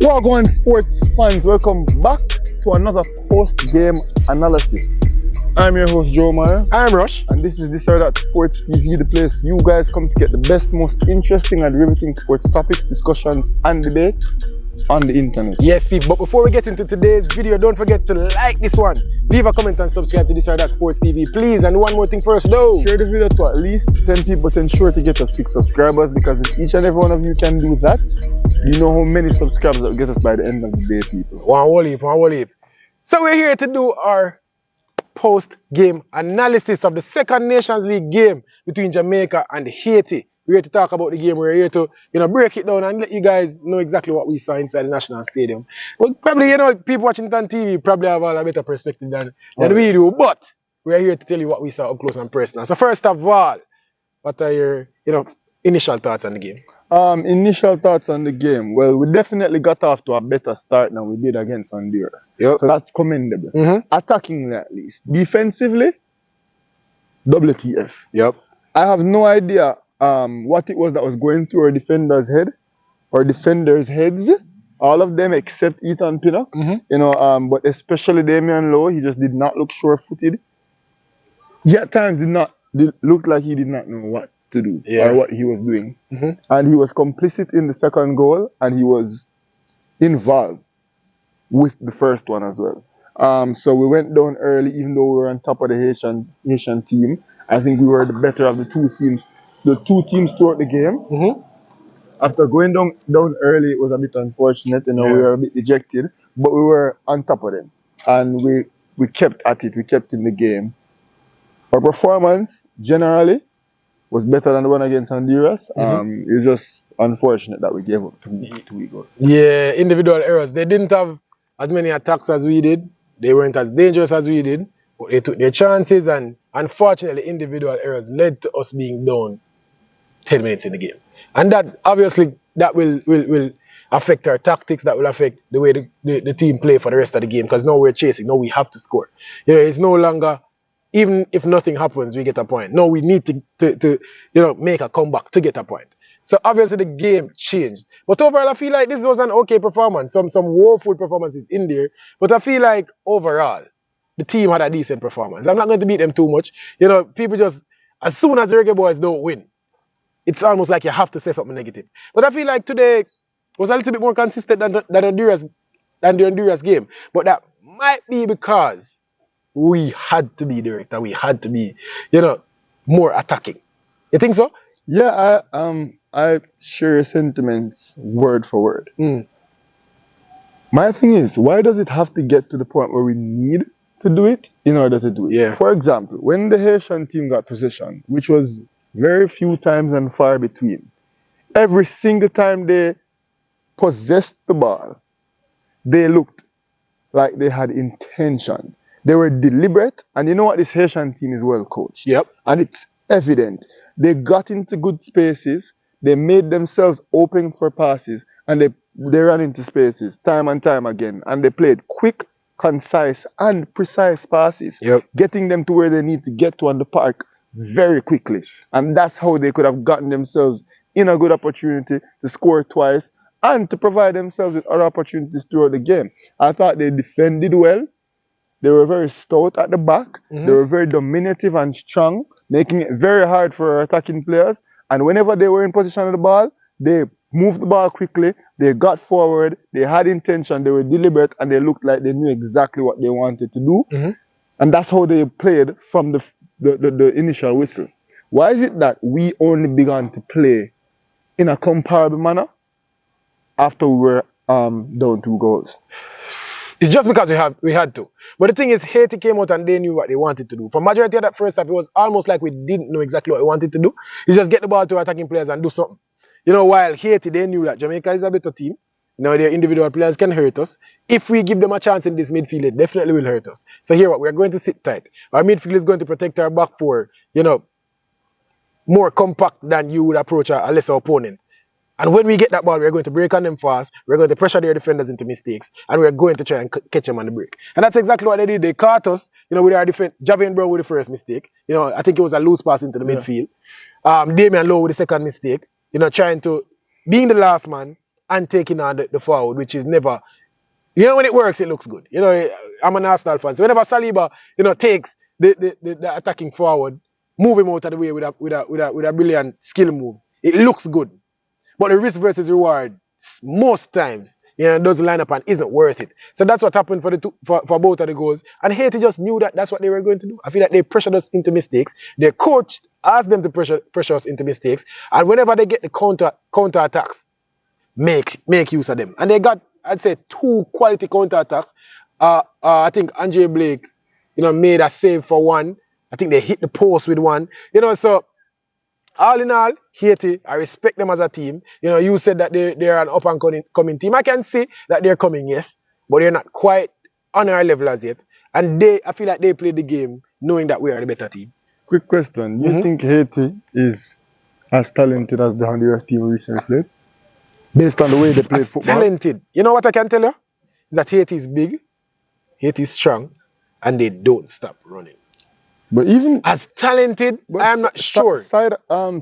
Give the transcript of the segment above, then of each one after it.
Wagwan sports fans, welcome back to another post-game analysis. I'm your host Joe Meyer. I'm Rush. And this is Standout Sports TV, the place you guys come to get the best, most interesting and riveting sports topics, discussions and debates on the internet. Yes, Steve, but before we get into today's video, don't forget to like this one, leave a comment and subscribe to Standout Sports TV, please. And one more thing first though. Share the video to at least 10 people, but ensure to get us 6 subscribers, because if each and every one of you can do that, you know how many subscribers that will get us by the end of the day, people. One whole heap. So we're here to do our post-game analysis of the second Nations League game between Jamaica and Haiti. We're here to talk about the game. We're here to, break it down and let you guys know exactly what we saw inside the National Stadium. Well, probably, people watching it on TV probably have a better perspective than we do. But we're here to tell you what we saw up close and personal. So first of all, what are your, initial thoughts on the game? Initial thoughts on the game. Well, we definitely got off to a better start than we did against Honduras. Yep. So that's commendable. Mm-hmm. Attacking at least. Defensively, WTF. Yep. I have no idea what it was that was going through our defender's heads. All of them except Ethan Pinnock. Mm-hmm. But especially Damian Lowe, he just did not look sure-footed. He at times looked like he did not know what to do or what he was doing. Mm-hmm. And he was complicit in the second goal, and he was involved with the first one as well. So we went down early, even though we were on top of the Haitian team. I think we were the better of the two teams throughout the game. Mm-hmm. After going down early, it was a bit unfortunate. We were a bit dejected, but we were on top of them, and we kept at it. We kept in the game. Our performance generally was better than the one against Honduras. Mm-hmm. It's just unfortunate that we gave up two goals. Yeah, individual errors. They didn't have as many attacks as we did. They weren't as dangerous as we did, but they took their chances, and unfortunately, individual errors led to us being down 10 minutes in the game. And that obviously that will affect our tactics. That will affect the way the team play for the rest of the game, because now we're chasing. Now we have to score. It's no longer, even if nothing happens, we get a point. No, we need to make a comeback to get a point. So obviously the game changed. But overall, I feel like this was an okay performance. Some woeful performances in there. But I feel like overall, the team had a decent performance. I'm not going to beat them too much. People just, as soon as the Reggae boys don't win, it's almost like you have to say something negative. But I feel like today was a little bit more consistent than the Honduras game. But that might be because we had to be direct and we had to be, more attacking. You think so? Yeah, I share your sentiments word for word. My thing is, why does it have to get to the point where we need to do it in order to do it? Yeah. For example, when the Haitian team got possession, which was very few times and far between, every single time they possessed the ball, they looked like they had intention. They were deliberate, and you know what? This Haitian team is well coached. Yep. And it's evident. They got into good spaces, they made themselves open for passes, and they ran into spaces time and time again. And they played quick, concise, and precise passes, getting them to where they need to get to on the park very quickly. And that's how they could have gotten themselves in a good opportunity to score twice and to provide themselves with other opportunities throughout the game. I thought they defended well. They were very stout at the back. Mm-hmm. They were very dominative and strong, making it very hard for our attacking players. And whenever they were in possession of the ball, they moved the ball quickly. They got forward. They had intention. They were deliberate, and they looked like they knew exactly what they wanted to do. Mm-hmm. And that's how they played from the initial whistle. Why is it that we only began to play in a comparable manner after we were down 2 goals? It's just because we had to. But the thing is, Haiti came out and they knew what they wanted to do. For majority of that first half, it was almost like we didn't know exactly what we wanted to do. It's just get the ball to our attacking players and do something. While Haiti, they knew that Jamaica is a better team. Their individual players can hurt us. If we give them a chance in this midfield, it definitely will hurt us. So here, we're going to sit tight. Our midfield is going to protect our back four, more compact than you would approach a lesser opponent. And when we get that ball, we're going to break on them fast. We're going to pressure their defenders into mistakes. And we're going to try and catch them on the break. And that's exactly what they did. They caught us, with our defense. Javin Brown with the first mistake. I think it was a loose pass into the midfield. Damian Lowe with the second mistake. Trying to, being the last man, and taking on the forward, which is never. When it works, it looks good. I'm an Arsenal fan, so whenever Saliba, takes the attacking forward, move him out of the way with a brilliant skill move, it looks good. But the risk versus reward, most times, doesn't line up and isn't worth it. So that's what happened for both of the goals. And Haiti just knew that that's what they were going to do. I feel like they pressured us into mistakes. Their coach asked them to pressure us into mistakes. And whenever they get the counter attacks, make use of them. And they got, I'd say, 2 quality counter attacks. I think Andre Blake, made a save for one. I think they hit the post with one. So all in all, Haiti, I respect them as a team. You said that they're an up and coming team. I can see that they're coming, yes, but they're not quite on our level as yet. And I feel like they played the game knowing that we are the better team. Quick question. You think Haiti is as talented as the Honduras team recently played? Based on the way they play football? Talented. You know what I can tell you? Is that Haiti is big, Haiti is strong, and they don't stop running. But even as talented, I'm not sure. Size and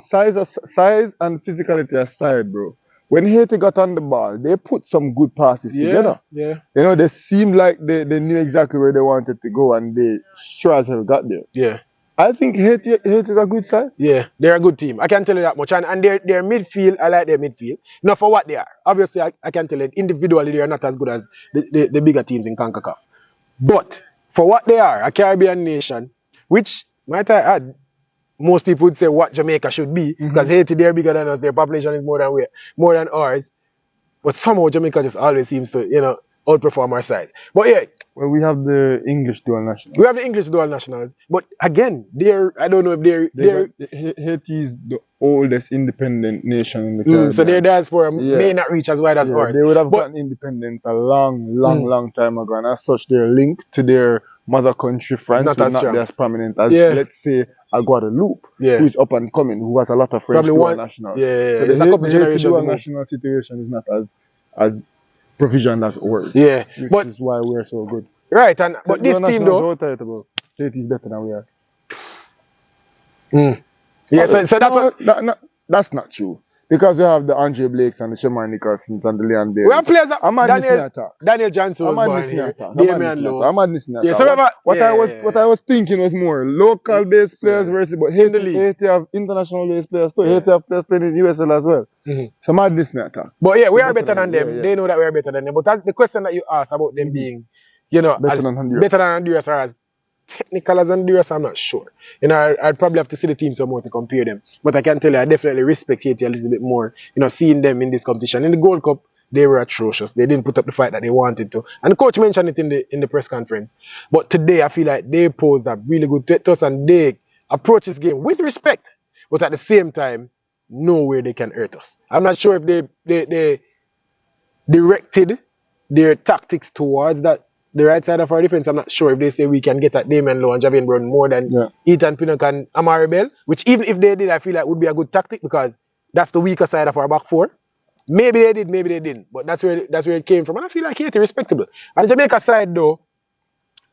physicality aside, bro. When Haiti got on the ball, they put some good passes together. Yeah. They seemed like they knew exactly where they wanted to go, and they sure as hell got there. Yeah. I think Haiti is a good side. Yeah, they're a good team. I can tell you that much. And their midfield, I like their midfield. Not for what they are. Obviously, I can tell you individually they are not as good as the bigger teams in Concacaf. But for what they are, a Caribbean nation, which, might I add, most people would say what Jamaica should be, because Haiti, they're bigger than us, their population is more than ours. But somehow Jamaica just always seems to, outperform our size. But yeah. Well, we have the English dual nationals. We have the English dual nationals. But again, I don't know if Haiti is the oldest independent nation in the Caribbean. So their diaspora may not reach as wide as ours. They would have gotten independence a long time ago. And as such, their link to their mother country, France, not as prominent as, let's say, a Guadeloupe, who is up and coming, who has a lot of French dual nationals. Yeah. So the Haiti dual national situation is not as provisioned as ours. Yeah. Which is why we're so good. Right, but this team though, Haiti is better than we are. Yeah, so that's that's not true. Because we have the Andre Blakes and the Shamar Nicholsons and the Leon Bailey. We have players that Daniel Johnson was born here. I'm not missing that. What I was thinking was more local based players versus, but Haiti have international based players too. Haiti have players playing in USL as well. So I'm missing that. But yeah, we are better than them. They know that we are better than them. But that's the question that you asked about them being, better than Honduras or as technical as Honduras, I'm not sure. I'd probably have to see the team some more to compare them. But I can tell you, I definitely respect Haiti a little bit more, seeing them in this competition. In the Gold Cup, they were atrocious. They didn't put up the fight that they wanted to. And the coach mentioned it in the press conference. But today, I feel like they posed a really good threat to us and they approach this game with respect. But at the same time, know where they can hurt us. I'm not sure if they directed their tactics towards the right side of our defense. I'm not sure if they say we can get at Damien Lowe and Javian Brown more than Ethan Pinnock and Amari Bell, which even if they did, I feel like would be a good tactic because that's the weaker side of our back four. Maybe they did, maybe they didn't, but that's where it came from. And I feel like Haiti respectable. And the Jamaica side though,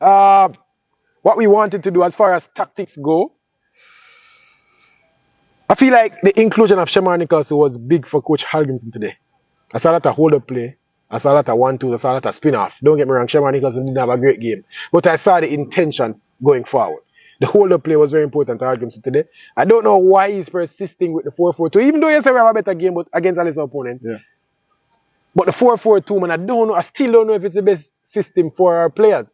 what we wanted to do as far as tactics go, I feel like the inclusion of Shamar Nicholson was big for Coach Halginson today. I saw that a hold-up play. I saw that a 1-2, I saw that a spin-off. Don't get me wrong, Shamar Nicholson didn't have a great game. But I saw the intention going forward. The hold-up play was very important to Halginson today. I don't know why he's persisting with the 4-4-2, even though he said we have a better game against a lesser opponent. Yeah. But the 4-4-2, man, I still don't know if it's the best system for our players.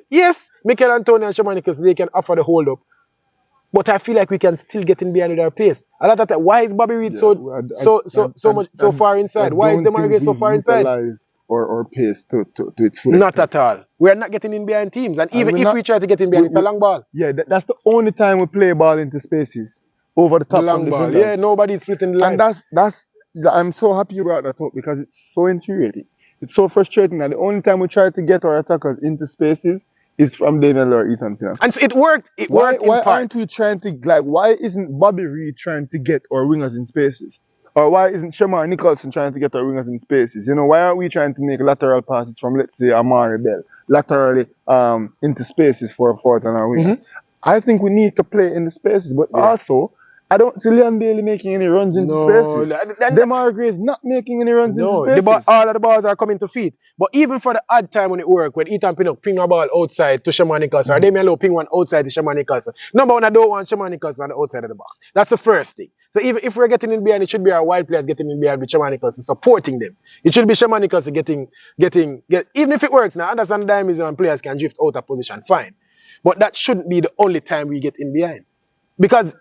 Yes, Mikel Antonio and Shamar Nicholson, they can offer the hold-up. But I feel like we can still get in behind our pace. A lot of that. Why is Bobby Reid so far inside? Why is Demarai so far inside? Or pace to its full extent. Not at all. We are not getting in behind teams, and even if we try to get in behind, it's a long ball. Yeah, that's the only time we play ball into spaces over the top long ball. Yeah, nobody's splitting the line. And I'm so happy you brought that up because it's so infuriating. It's so frustrating that the only time we try to get our attackers into spaces is from Daniel or Ethan Pinnock. And so it worked. Why aren't we trying to, why isn't Bobby Reid trying to get our wingers in spaces? Or why isn't Shamar Nicholson trying to get our wingers in spaces? Why aren't we trying to make lateral passes from, let's say, Amari Bell, laterally into spaces for our forwards and our wingers? I think we need to play in the spaces, but also, I don't see Leon Bailey making any runs into spaces. Demarai is not making any runs into spaces. All of the balls are coming to feet. But even for the odd time when it work, when Ethan Pinnock ping a ball outside to Shaman Nicholson, or they may allow ping one outside to Shaman Nicholson. Number one, I don't want Shaman Nicholson on the outside of the box. That's the first thing. So even if we're getting in behind, it should be our wide players getting in behind with Shaman Nicholson, supporting them. It should be Shaman Nicholson getting, even if it works now, I understand the dynamism and players can drift out of position, fine. But that shouldn't be the only time we get in behind. Because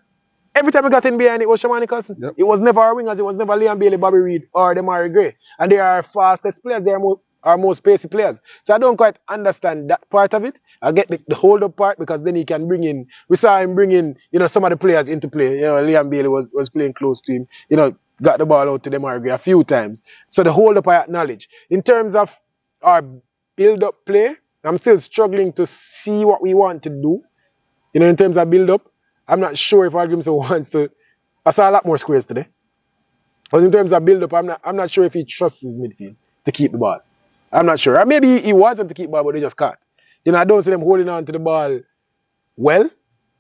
every time we got in behind, it was Shaman Nicholson. Yep. It was never our wingers. It was never Liam Bailey, Bobby Reid, or Demarai Gray. And they are fastest players. They are our most pacey players. So I don't quite understand that part of it. I get the hold-up part because then he can bring in. We saw him bring in, some of the players into play. Liam Bailey was playing close to him. Got the ball out to Demarai Gray a few times. So the hold-up I acknowledge. In terms of our build-up play, I'm still struggling to see what we want to do. In terms of build-up. I'm not sure if Grimson wants to. I saw a lot more squares today. But in terms of build-up, I'm not sure if he trusts his midfield to keep the ball. I'm not sure. Or maybe he wasn't to keep the ball, but they just can't. I don't see them holding on to the ball well.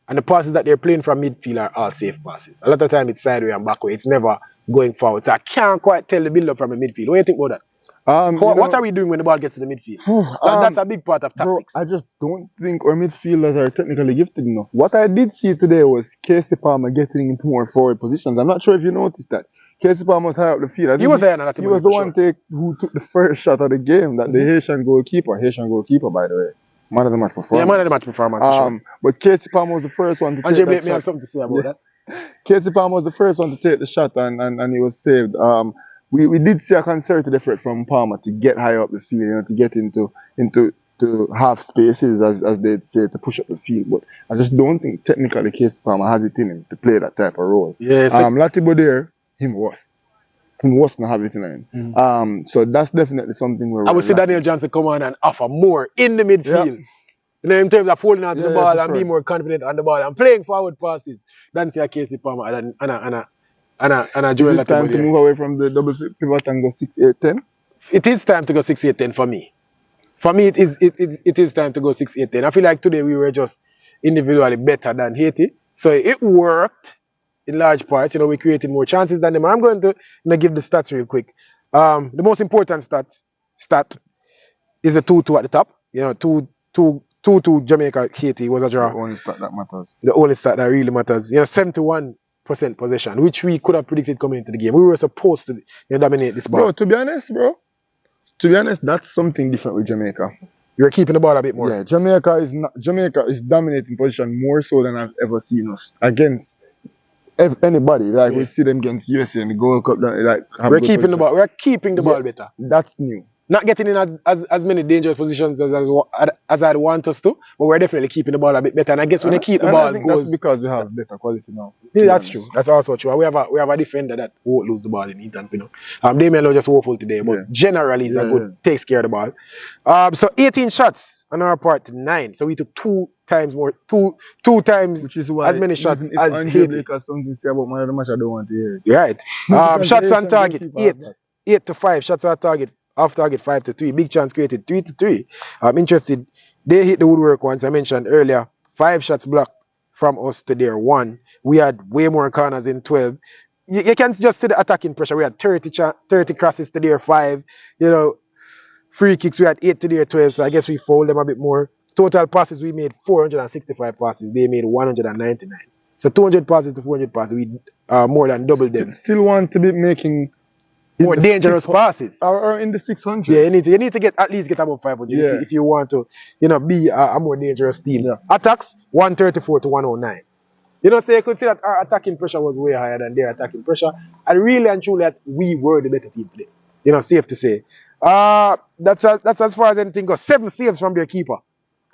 And the passes that they're playing from midfield are all safe passes. A lot of time it's sideways and backward. It's never going forward. So I can't quite tell the build-up from the midfield. What do you think about that? What are we doing when the ball gets to the midfield? That's a big part of tactics. Bro, I just don't think our midfielders are technically gifted enough. What I did see today was Casey Palmer getting into more forward positions. I'm not sure if you noticed that. Casey Palmer was high up the field. He was the one who took the first shot of the game that the Haitian goalkeeper, by the way. Man of the match performance. Yeah, man of the match performance. Sure. But Casey Palmer was the first one to take that shot. May have something to say about that. Casey Palmer was the first one to take the shot and he was saved. We did see a concerted effort from Palmer to get higher up the field, to get into half spaces, as they'd say, to push up the field. But I just don't think technically Casey Palmer has it in him to play that type of role. Yeah, Latibo there, him was not have it in him. So that's definitely something where I would see Daniel Johnson come on and offer more in the midfield. Yeah. In terms of holding on to the ball and being more confident on the ball and playing forward passes than say Casey Palmer and a Joel Latibo. Is it time to move away from the double pivot and go 6-8-10? It is time to go 6-8-10 for me. For me, it is time to go 6-8-10. I feel like today we were just individually better than Haiti. So it worked in large parts. We created more chances than them. I'm going to give the stats real quick. The most important stat is the 2-2 at the top. 2-2 Jamaica, Haiti was a draw. The only stat that matters. The only stat that really matters. 71% possession, which we could have predicted coming into the game. We were supposed to dominate this ball. Bro, to be honest, that's something different with Jamaica. You're keeping the ball a bit more. Yeah, Jamaica is dominating position more so than I've ever seen us against anybody. We see them against USA in the Gold Cup. We're keeping the ball. We're keeping the ball better. That's new. Not getting in as many dangerous positions as I'd want us to, but we're definitely keeping the ball a bit better. And I guess when they keep the ball, I think that's because we have better quality now. Yeah, that's true. That's also true. We have a defender that won't lose the ball in Ethan Pinnock. They may not just woeful today, but generally he's a good takes care of the ball. So 18 shots on our part to 9. So we took two times which is why as many shots if as Haiti. Because something to say about man of the match, I don't want to hear it. You're right. Shots on target 8-5. Shots on target. Off target 5-3. Big chance created 3-3. I'm interested. They hit the woodwork once. I mentioned earlier 5 shots blocked from us to their 1. We had way more corners in 12. You can just see the attacking pressure. We had 30 crosses to their 5. Free kicks we had 8 to their 12. So I guess we fouled them a bit more. Total passes we made 465 passes. They made 199. So 200 passes to 400 passes. We more than doubled them. Still want to be making more dangerous passes. Or in the 600s. Yeah, you need to at least get above 500 if you want to, be a more dangerous team. Yeah. Attacks 134 to 109. So you could see that our attacking pressure was way higher than their attacking pressure, and really and truly that we were the better team today. Safe to say. That's as far as anything goes. 7 saves from their keeper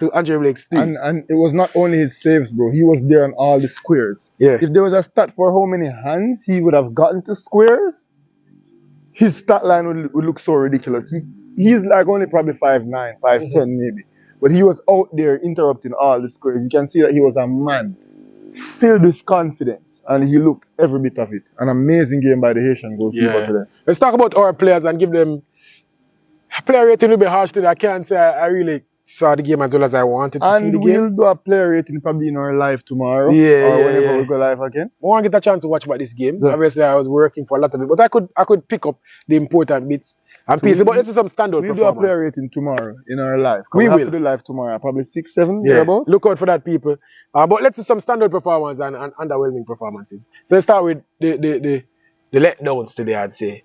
to Andre Blake's 3. And it was not only his saves, bro. He was there on all the squares. Yeah. If there was a stat for how many hands he would have gotten to squares, his stat line would look so ridiculous. He's like only probably 5'9", 5'10", maybe. But he was out there interrupting all the squares. You can see that he was a man filled with confidence, and he looked every bit of it. An amazing game by the Haitian goalkeeper today. Let's talk about our players and give them a player rating a little bit harsh today. I can't say I really saw the game as well as I wanted to see the And game. we'll do a player rating probably in our live tomorrow. Yeah, or yeah, whenever yeah. we go live again. I want to get a chance to watch about this game. Yeah. Obviously, I was working for a lot of it, but I could pick up the important bits and pieces. But this is some standout We'll do a performance. player rating tomorrow in our live. We have will. to do live tomorrow, probably 6, 7, Yeah, thereabout. look out for that, people. But let's do some standout performance and underwhelming performances. So let's start with the letdowns today, I'd say.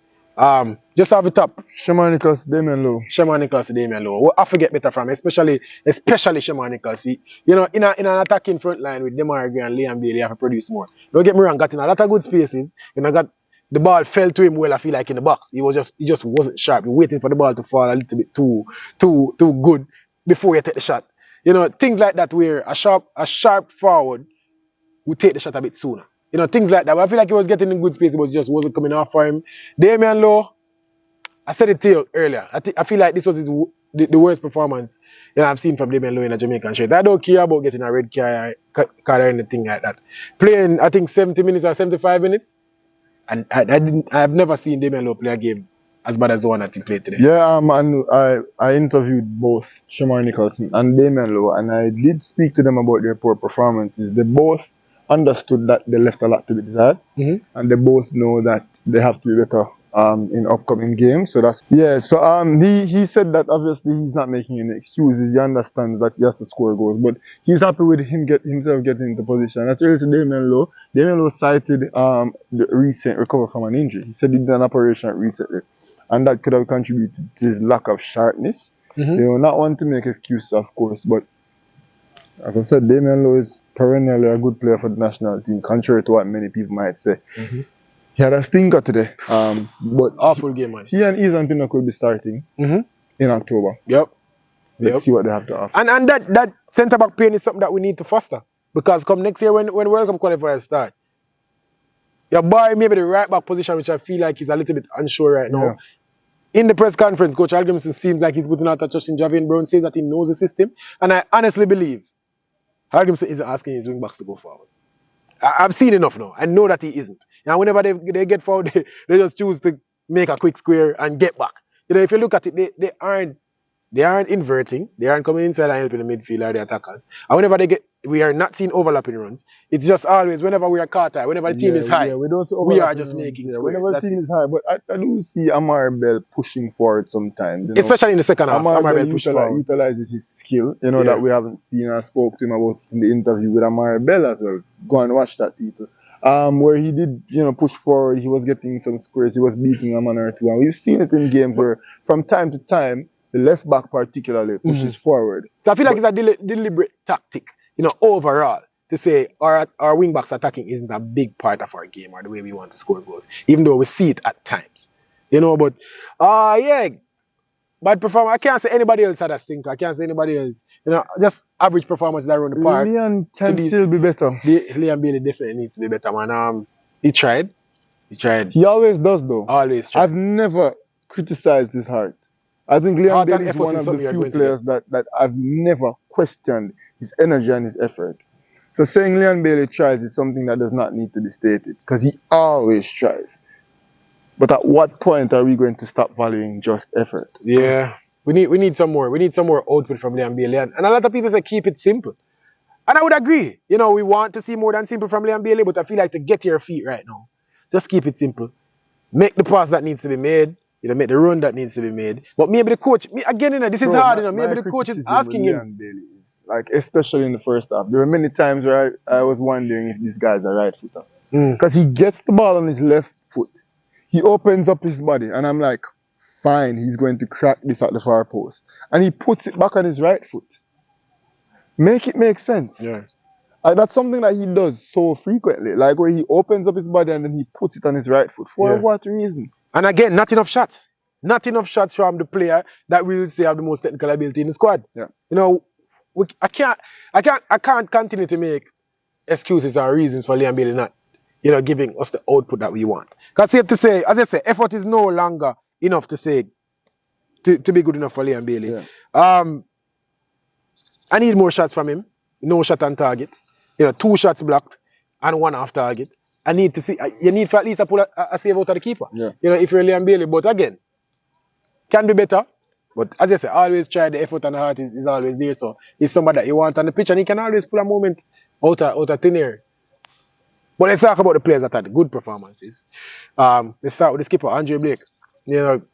Just off the top, Shamanicus, Damian Lowe. Shamanicus, Damian Lowe. What I forget better from, especially Shamanicus. You know, in an attacking front line with Demarai and Liam Bailey, you have to produce more. Don't get me wrong, got in a lot of good spaces. Got the ball fell to him well, I feel like, in the box. He just wasn't sharp. He waiting for the ball to fall a little bit too good before you take the shot. You know, things like that where a sharp forward would take the shot a bit sooner. You know, things like that. But I feel like he was getting in good space, but it just wasn't coming off for him. Damian Lowe, I said it to you earlier. I feel like this was the worst performance I've seen from Damian Lowe in a Jamaican shirt. I don't care about getting a red card or anything like that. Playing, I think, 70 minutes or 75 minutes, and I've never seen Damian Lowe play a game as bad as the one that he played today. Yeah, I interviewed both Shamar Nicholson and Damian Lowe, and I did speak to them about their poor performances. They both understood that they left a lot to be desired, and they both know that they have to be better in upcoming games. So that's he said that obviously he's not making any excuses. He understands that he has to score goals, but he's happy with himself getting into position. That's really to Damian Lowe. Damian Lowe cited the recent recovery from an injury. He said he did an operation recently, and that could have contributed to his lack of sharpness. You know, not want to make excuses, of course, but as I said, Damian Lowe is perennially a good player for the national team, contrary to what many people might say. He had a stinker today, but awful game, man. He and Ethan Pinnock will be starting in October. Yep. Let's see what they have to offer. And that centre back pain is something that we need to foster, because come next year when World Cup qualifiers start, your boy maybe the right back position, which I feel like he's a little bit unsure right now. Yeah. In the press conference, Coach Algrimson seems like he's putting out a trust in Javian Brown, says that he knows the system, and I honestly believe Algrimson isn't asking his wing backs to go forward. I've seen enough now. I know that he isn't. And whenever they get forward, they just choose to make a quick square and get back. You know, if you look at it, they aren't inverting. They aren't coming inside and helping the midfield or the attackers. And whenever we are not seeing overlapping runs. It's just always whenever we are caught high, whenever the team is high, we are just making squares. Whenever the team is high, but I do see Amar Bell pushing forward sometimes. You know? Especially in the second half. Amar Bell utilizes his skill, you know, that we haven't seen. I spoke to him about in the interview with Amar Bell as well. Go and watch that, people. Where he did, you know, push forward, he was getting some squares, he was beating a man or two. And we've seen it in games where from time to time, the left back particularly pushes forward. So I feel like it's a deliberate tactic, you know, overall, to say our wing backs attacking isn't a big part of our game or the way we want to score goals, even though we see it at times, you know. But bad performance. I can't say anybody else had a stinker. I can't say anybody else. You know, just average performances around the park. Liam can still be better. Liam Bailey definitely needs to be better, man. He tried. He always does, though. Always tried. I've never criticized his heart. I think Liam Bailey is one of the few players that I've never questioned his energy and his effort. So saying Liam Bailey tries is something that does not need to be stated, because he always tries. But at what point are we going to stop valuing just effort? Yeah, we need some more. We need some more output from Liam Bailey, and a lot of people say keep it simple, and I would agree. You know, we want to see more than simple from Liam Bailey, but I feel like to get to your feet right now, just keep it simple. Make the pass that needs to be made. You know, make the run that needs to be made. But maybe the coach, again, you know, this is hard, you know, maybe the coach is asking him. Like, especially in the first half. There were many times where I was wondering if this guy's a right footer. Because he gets the ball on his left foot. He opens up his body, and I'm like, fine, he's going to crack this at the far post. And he puts it back on his right foot. Make it make sense. Yeah. That's something that he does so frequently. Like, where he opens up his body and then he puts it on his right foot. For what reason? And again, not enough shots. Not enough shots from the player that we will say have the most technical ability in the squad. Yeah. You know, I can't continue to make excuses or reasons for Liam Bailey not, you know, giving us the output that we want. Because safe to say, as I say, effort is no longer enough to say to be good enough for Liam Bailey. Yeah. I need more shots from him. No shot on target. You know, 2 shots blocked and 1 off target. I need to see. You need for at least to pull a save out of the keeper. Yeah. You know, if you're Liam Bailey, but again, can be better. But as I say, always try the effort and the heart is always there. So he's somebody that you want on the pitch and he can always pull a moment out of thin air. But let's talk about the players that had good performances. Let's start with the skipper, Andre Blake.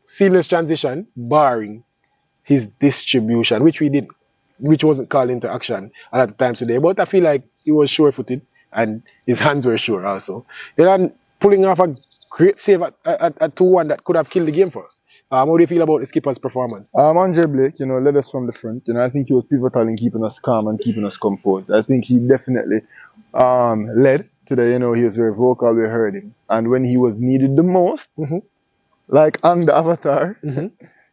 Seamless transition, barring his distribution, which wasn't called into action a lot of times today. But I feel like he was sure-footed and his hands were sure also. Pulling off a great save at 2-1 that could have killed the game for us. How do you feel about the skipper's performance? Andre Blake, led us from the front. I think he was pivotal in keeping us calm and keeping us composed. I think he definitely led today. He was very vocal. We heard him, and when he was needed the most, like on the avatar,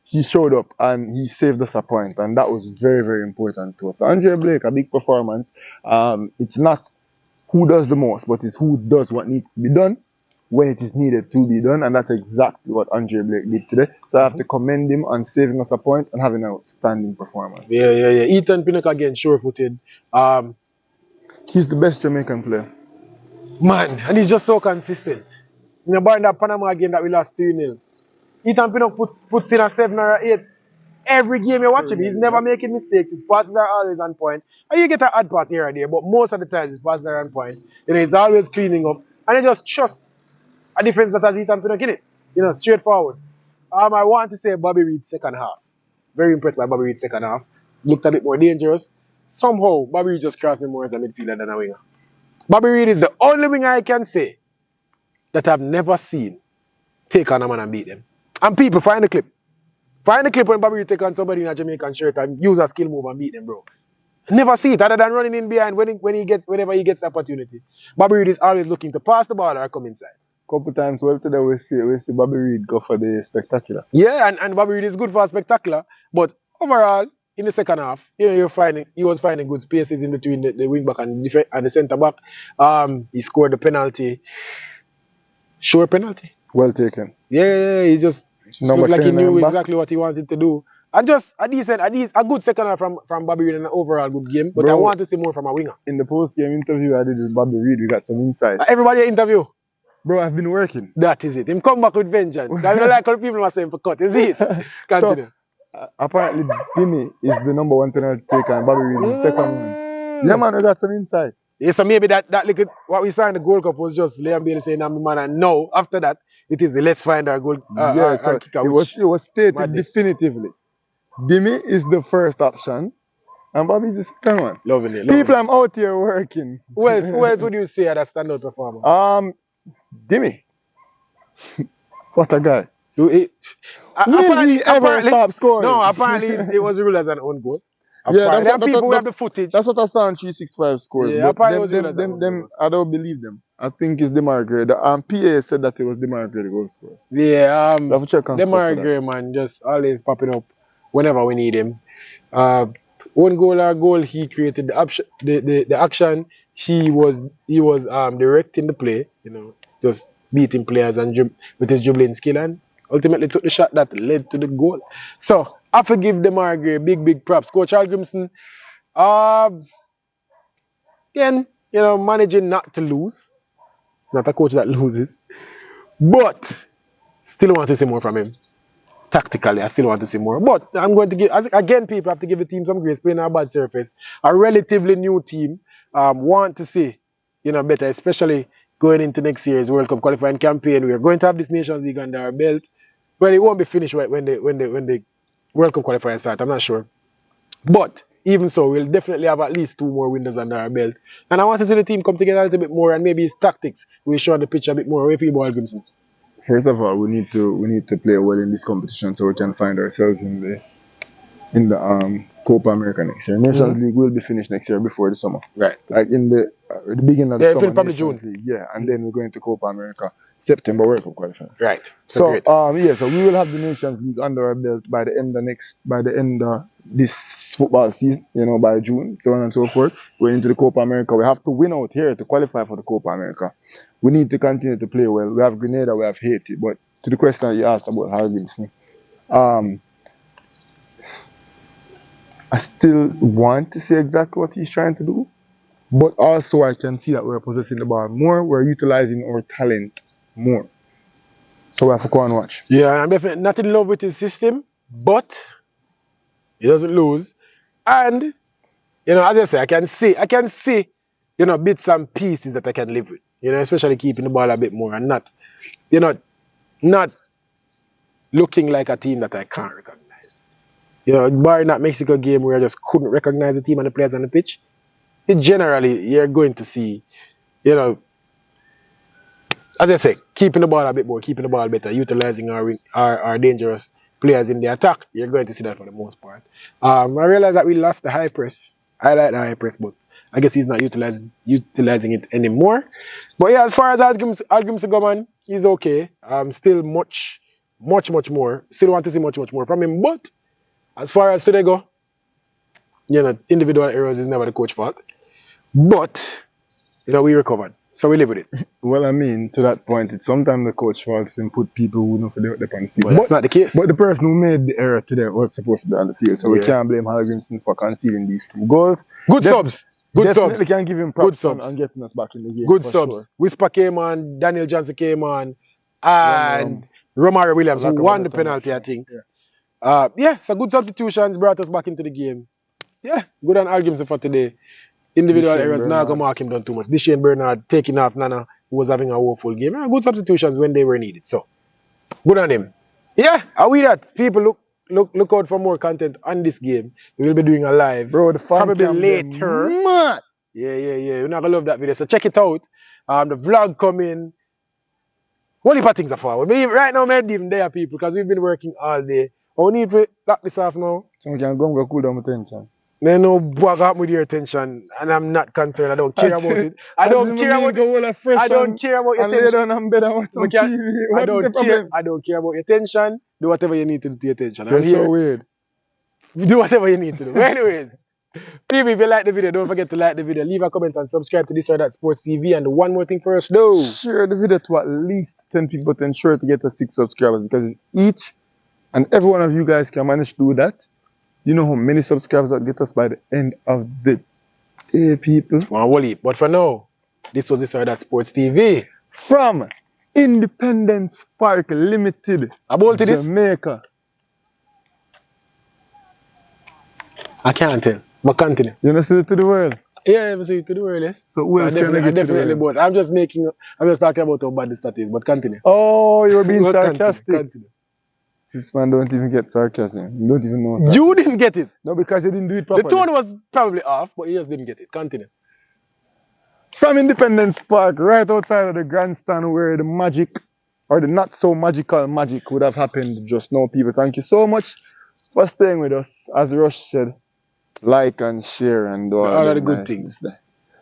he showed up and he saved us a point, and that was very, very important to us. Andre Blake, a big performance. It's not who does the most, but it's who does what needs to be done when it is needed to be done, and that's exactly what Andre Blake did today. So I have to commend him on saving us a point and having an outstanding performance. Yeah. Ethan Pinnock again, sure-footed. He's the best Jamaican player. Man, and he's just so consistent. Barring that Panama game that we lost 2-0. Ethan Pinnock puts in a 7 or 8. Every game you watch him, he's never making mistakes. His passes are always on point. And you get an odd pass here and there, but most of the time his passes are on point. He's always cleaning up. And he just trusts a defense that has Ethan Pinnock in it. Straightforward. I want to say Bobby Reid's second half. Very impressed by Bobby Reid's second half. Looked a bit more dangerous. Somehow, Bobby Reid just crossed him more as a midfielder than a winger. Bobby Reid is the only winger I can say that I've never seen take on a man and beat them. And people, find the clip. Find the clip when Bobby Reid take on somebody in a Jamaican shirt and use a skill move and beat them, bro. Never see it other than running in behind whenever he gets the opportunity. Bobby Reid is always looking to pass the ball or come inside. Couple times today we see Bobby Reid go for the spectacular. Yeah, and Bobby Reid is good for a spectacular, but overall, in the second half, he was finding good spaces in between the wing back and the centre back. He scored the penalty. Sure penalty. Well taken. Yeah, he just looked like he knew exactly what he wanted to do. And just a good second half from Bobby Reid and an overall good game. But bro, I want to see more from a winger. In the post-game interview I did with Bobby Reid, we got some insight. Everybody interview. Bro, I've been working. That is it. Him come back with vengeance. I don't like how people are saying for cut. Is it? Continue. So, apparently, Dimmy is the number 1 penalty taker and Bobby Reid is the second one. Yeah, man, we got some insight. Yeah, so maybe that little, what we saw in the Gold Cup was just Liam Bailey saying, I'm the man, and now, after that, it is let's find our goal. So kicker, it was stated definitively. Dimmy is the first option, and Bobby is the second one. Lovely. People, I'm out here working. Who else would you say are a standout performer? Dimmy. What a guy. Will he ever stop scoring? No, apparently it was ruled as an own goal. Yeah, people have the footage. That's what I saw on 365 scores. Yeah, but them, I don't believe them. I think it's Demarai. PA said that it was Demarai the goal scorer. Yeah, Demarai, man, just always popping up whenever we need him. One goal, he created the action. He was directing the play, just beating players and with his dribbling skill, and ultimately took the shot that led to the goal. So I forgive Demarai big props. Coach Al Grimson, again, managing not to lose. He's not a coach that loses, but still want to see more from him. Tactically, I still want to see more. But I'm going to people have to give the team some grace, playing on a bad surface. A relatively new team want to see, better, especially going into next year's World Cup qualifying campaign. We are going to have this Nations League under our belt. Well, it won't be finished when the World Cup qualifiers start, I'm not sure. But even so, we'll definitely have at least 2 more windows under our belt. And I want to see the team come together a little bit more, and maybe his tactics will show on the pitch a bit more. Where people are Grimson. First of all, we need to play well in this competition so we can find ourselves in the Copa America next year. Nations League will be finished next year before the summer. Right. Like in the beginning of the summer. Probably June. League, and then we're going to Copa America September World Cup qualifier. Right. So we will have the Nations League under our belt by the end of this football season, by June, so on and so forth. Going into the Copa America, we have to win out here to qualify for the Copa America. We need to continue to play well. We have Grenada, we have Haiti, but to the question that you asked about Al Grimson, I still want to see exactly what he's trying to do, but also I can see that we're possessing the ball more, we're utilizing our talent more. So we have to go and watch. Yeah, I'm definitely not in love with his system, but He doesn't lose. And, you know, as I say, I can see, you know, bits and pieces that I can live with. You know, especially keeping the ball a bit more and not, you know, not looking like a team that I can't recognize. You know, barring that Mexico game where I just couldn't recognize the team and the players on the pitch, generally you're going to see, you know, as I say, keeping the ball a bit more, keeping the ball better, utilizing our dangerous players in the attack. You're going to see that for the most part. I realize that we lost the high press. I like the high press, but I guess he's not utilizing it anymore. But yeah, as far as arguments go, man, he's okay. Still much more. Still want to see much more from him. But as far as today go, you know, individual errors is never the coach's fault. But you know, we recovered. So we live with it. Well, I mean, to that point, it's sometimes the coach fault to put people who don't feel they're on the field. But that's not the case. But the person who made the error today was supposed to be on the field, so we can't blame Hallgrimson for conceding these 2 goals. Good subs. Definitely can give him props on getting us back in the game. Good subs. Sure. Whisper came on, Daniel Johnson came on, and Romaro Williams, who won the penalty, I think. Yeah. So good substitutions brought us back into the game. Yeah, good on Hallgrimson for today. Individual errors, not going to mark him down too much. Deshane Bernard taking off Nana, who was having a woeful game. Good substitutions when they were needed. So, good on him. Yeah, are we that? People look out for more content on this game. We will be doing a live. Bro, the fun probably later. Mad. Yeah. You're not going to love that video. So check it out. The vlog coming. What if things are forward? Right now, I'm even there, people, because we've been working all day. I need to lock this off now. So we can go and cool down my tension. Man, no bug up with your attention, and I'm not concerned. I don't care about it. I don't care about your attention. I don't care about your attention. Do whatever you need to do to your attention. You're so weird. Do whatever you need to do. Anyways, people, if you like the video, don't forget to like the video, leave a comment, and subscribe to This or That Sports TV. And one more thing for us, though. Share the video to at least 10 people to ensure to get us 6 subscribers, because each and every one of you guys can manage to do that. You know how many subscribers that get us by the end of the day, people? But for now, this was This or That Sports TV. From Independence Park Limited, Jamaica. I can't tell, but continue. You know, say it to the world? Yeah, I say it to the world, yes. So who else can I get definitely both. I'm just talking about how bad the stat is, but continue. Oh, you're being sarcastic. Continue. This man don't even get sarcasm. You don't even know sarcasm. You didn't get it. No, because he didn't do it properly. The tone was probably off, but he just didn't get it. Continue. From Independence Park, right outside of the grandstand where the magic, or the not so magical magic would have happened just now, people. Thank you so much for staying with us. As Rush said, like and share and do all of the good things.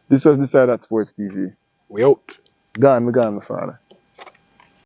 This was This or That Sports TV. We out. Gone, my father.